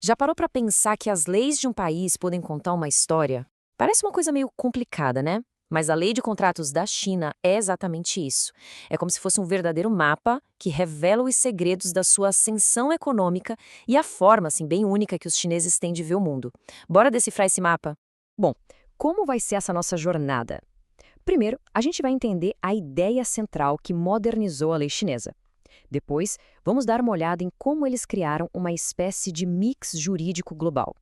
Já parou para pensar que as leis de um país podem contar uma história? Parece uma coisa meio complicada, né? Mas a lei de contratos da China é exatamente isso. É como se fosse um verdadeiro mapa que revela os segredos da sua ascensão econômica e a forma, assim, bem única que os chineses têm de ver o mundo. Bora decifrar esse mapa? Bom, como vai ser essa nossa jornada? Primeiro, a gente vai entender a ideia central que modernizou a lei chinesa. Depois, vamos dar uma olhada em como eles criaram uma espécie de mix jurídico global.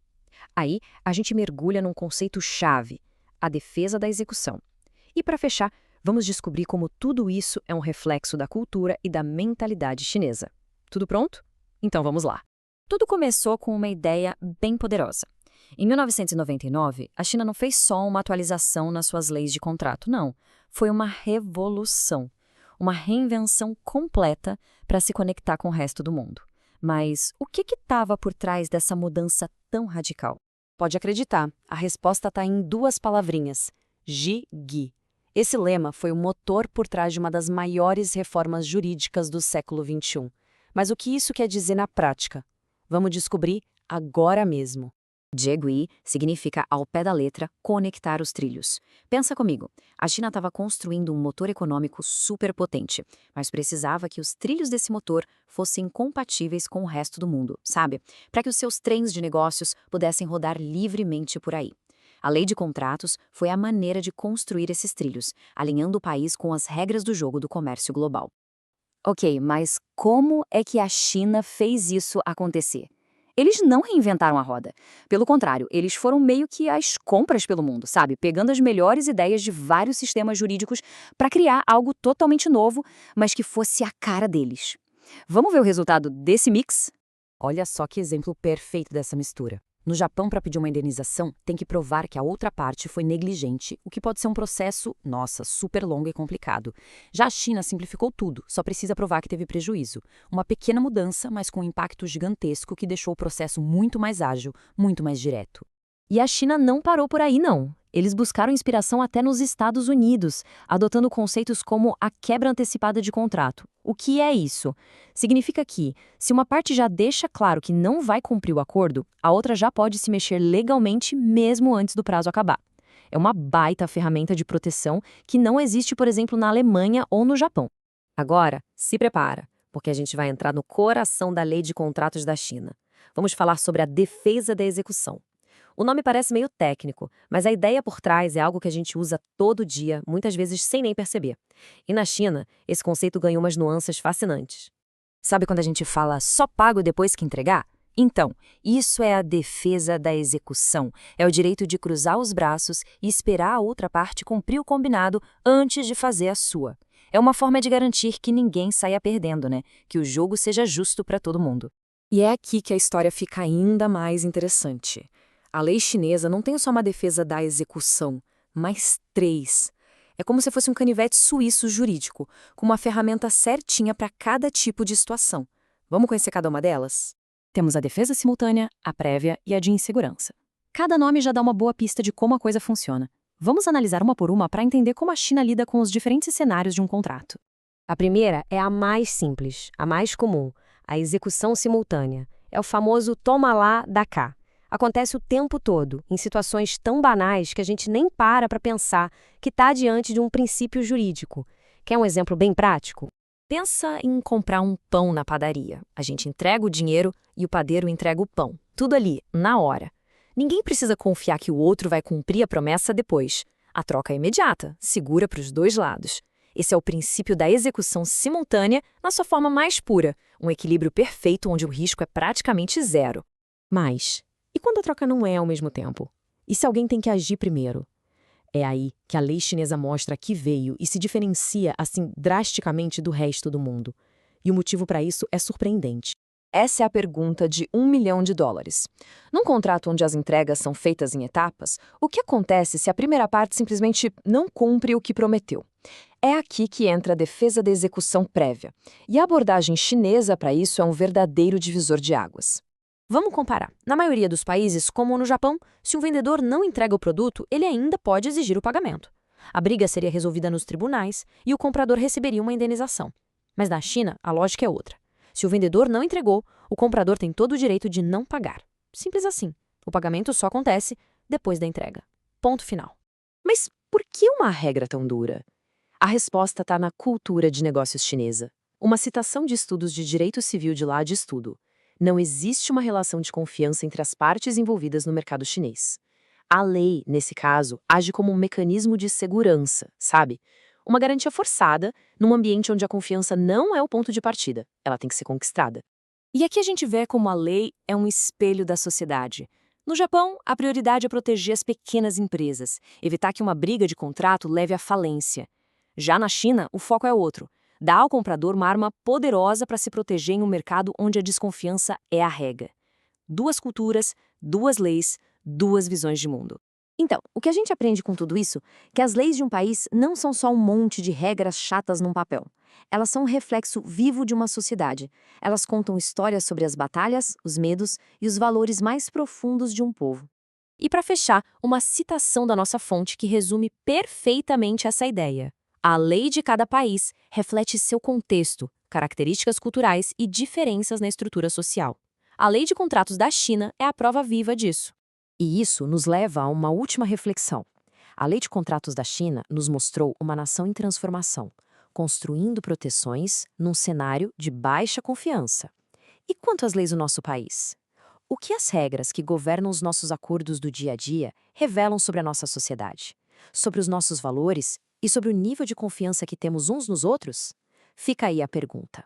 Aí, a gente mergulha num conceito-chave, a defesa da execução. E para fechar, vamos descobrir como tudo isso é um reflexo da cultura e da mentalidade chinesa. Tudo pronto? Então vamos lá. Tudo começou com uma ideia bem poderosa. Em 1999, a China não fez só uma atualização nas suas leis de contrato, não. Foi uma revolução, uma reinvenção completa para se conectar com o resto do mundo. Mas o que estava por trás dessa mudança tão radical? Pode acreditar, a resposta está em duas palavrinhas: Ji-Gi. Esse lema foi o motor por trás de uma das maiores reformas jurídicas do século XXI. Mas o que isso quer dizer na prática? Vamos descobrir agora mesmo. Jiegui significa, ao pé da letra, conectar os trilhos. Pensa comigo, a China estava construindo um motor econômico super potente, mas precisava que os trilhos desse motor fossem compatíveis com o resto do mundo, sabe? Para que os seus trens de negócios pudessem rodar livremente por aí. A lei de contratos foi a maneira de construir esses trilhos, alinhando o país com as regras do jogo do comércio global. Ok, mas como é que a China fez isso acontecer? Eles não reinventaram a roda. Pelo contrário, eles foram meio que às compras pelo mundo, sabe? Pegando as melhores ideias de vários sistemas jurídicos para criar algo totalmente novo, mas que fosse a cara deles. Vamos ver o resultado desse mix? Olha só que exemplo perfeito dessa mistura. No Japão, para pedir uma indenização, tem que provar que a outra parte foi negligente, o que pode ser um processo, nossa, super longo e complicado. Já a China simplificou tudo, só precisa provar que teve prejuízo. Uma pequena mudança, mas com um impacto gigantesco que deixou o processo muito mais ágil, muito mais direto. E a China não parou por aí, não. Eles buscaram inspiração até nos Estados Unidos, adotando conceitos como a quebra antecipada de contrato. O que é isso? Significa que, se uma parte já deixa claro que não vai cumprir o acordo, a outra já pode se mexer legalmente mesmo antes do prazo acabar. É uma baita ferramenta de proteção que não existe, por exemplo, na Alemanha ou no Japão. Agora, se prepara, porque a gente vai entrar no coração da lei de contratos da China. Vamos falar sobre a defesa da execução. O nome parece meio técnico, mas a ideia por trás é algo que a gente usa todo dia, muitas vezes sem nem perceber. E na China, esse conceito ganhou umas nuances fascinantes. Sabe quando a gente fala só pago depois que entregar? Então, isso é a defesa da execução. É o direito de cruzar os braços e esperar a outra parte cumprir o combinado antes de fazer a sua. É uma forma de garantir que ninguém saia perdendo, né? Que o jogo seja justo para todo mundo. E é aqui que a história fica ainda mais interessante. A lei chinesa não tem só uma defesa da execução, mas três. É como se fosse um canivete suíço jurídico, com uma ferramenta certinha para cada tipo de situação. Vamos conhecer cada uma delas? Temos a defesa simultânea, a prévia e a de insegurança. Cada nome já dá uma boa pista de como a coisa funciona. Vamos analisar uma por uma para entender como a China lida com os diferentes cenários de um contrato. A primeira é a mais simples, a mais comum, a execução simultânea. É o famoso toma lá, dá cá. Acontece o tempo todo, em situações tão banais que a gente nem para pensar que está diante de um princípio jurídico. Quer um exemplo bem prático? Pensa em comprar um pão na padaria. A gente entrega o dinheiro e o padeiro entrega o pão. Tudo ali, na hora. Ninguém precisa confiar que o outro vai cumprir a promessa depois. A troca é imediata, segura para os dois lados. Esse é o princípio da execução simultânea na sua forma mais pura, um equilíbrio perfeito onde o risco é praticamente zero. Mas, e quando a troca não é ao mesmo tempo? E se alguém tem que agir primeiro? É aí que a lei chinesa mostra que veio e se diferencia assim drasticamente do resto do mundo. E o motivo para isso é surpreendente. Essa é a pergunta de US$ 1 milhão. Num contrato onde as entregas são feitas em etapas, o que acontece se a primeira parte simplesmente não cumpre o que prometeu? É aqui que entra a defesa da execução prévia. E a abordagem chinesa para isso é um verdadeiro divisor de águas. Vamos comparar. Na maioria dos países, como no Japão, se um vendedor não entrega o produto, ele ainda pode exigir o pagamento. A briga seria resolvida nos tribunais e o comprador receberia uma indenização. Mas na China, a lógica é outra. Se o vendedor não entregou, o comprador tem todo o direito de não pagar. Simples assim. O pagamento só acontece depois da entrega. Ponto final. Mas por que uma regra tão dura? A resposta está na cultura de negócios chinesa. Uma citação de estudos de direito civil de lá diz tudo. Não existe uma relação de confiança entre as partes envolvidas no mercado chinês. A lei, nesse caso, age como um mecanismo de segurança, sabe? Uma garantia forçada num ambiente onde a confiança não é o ponto de partida. Ela tem que ser conquistada. E aqui a gente vê como a lei é um espelho da sociedade. No Japão, a prioridade é proteger as pequenas empresas, evitar que uma briga de contrato leve à falência. Já na China, o foco é outro: dar ao comprador uma arma poderosa para se proteger em um mercado onde a desconfiança é a regra. Duas culturas, duas leis, duas visões de mundo. Então, o que a gente aprende com tudo isso é que as leis de um país não são só um monte de regras chatas num papel. Elas são um reflexo vivo de uma sociedade. Elas contam histórias sobre as batalhas, os medos e os valores mais profundos de um povo. E para fechar, uma citação da nossa fonte que resume perfeitamente essa ideia. A lei de cada país reflete seu contexto, características culturais e diferenças na estrutura social. A lei de contratos da China é a prova viva disso. E isso nos leva a uma última reflexão. A lei de contratos da China nos mostrou uma nação em transformação, construindo proteções num cenário de baixa confiança. E quanto às leis do nosso país? O que as regras que governam os nossos acordos do dia a dia revelam sobre a nossa sociedade? Sobre os nossos valores e sobre o nível de confiança que temos uns nos outros? Fica aí a pergunta.